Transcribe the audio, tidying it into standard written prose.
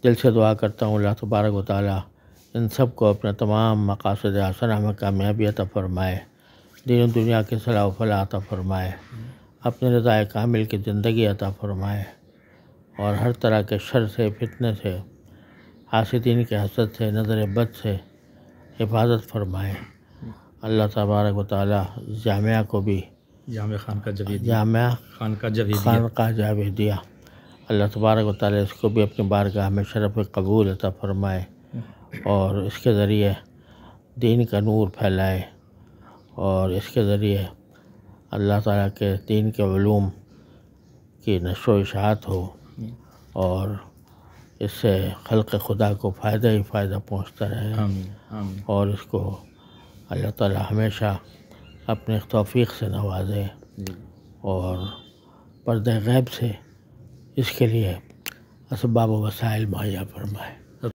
دل سے دعا کرتا ہوں اللہ تبارک و تعالیٰ ان سب کو اپنے تمام مقاصد حسنہ میں کامیابی عطا فرمائے، دین و دنیا کی صلاح و فلاح عطا فرمائے، اپنے رضا کامل کی زندگی عطا فرمائے، اور ہر طرح کے شر سے، فتنے سے، حاسدین کے حسد سے، نظر بد سے حفاظت فرمائے۔ اللہ تبارک و تعالیٰ جامعہ کو بھی، جامعہ خانقاہ جاویدیہ، اللہ تبارک و تعالیٰ اس کو بھی اپنی بارگاہ میں شرف قبول عطا فرمائے، اور اس کے ذریعے دین کا نور پھیلائے، اور اس کے ذریعے اللہ تعالیٰ کے دین کے علوم کی نشر و اشاعت ہو، اور اس سے خلق خدا کو فائدہ ہی فائدہ پہنچتا رہے، اور اس کو اللہ تعالیٰ ہمیشہ اپنے توفیق سے نوازے، اور پردہ غیب سے اس کے لیے اسباب و وسائل مہیا فرمائے۔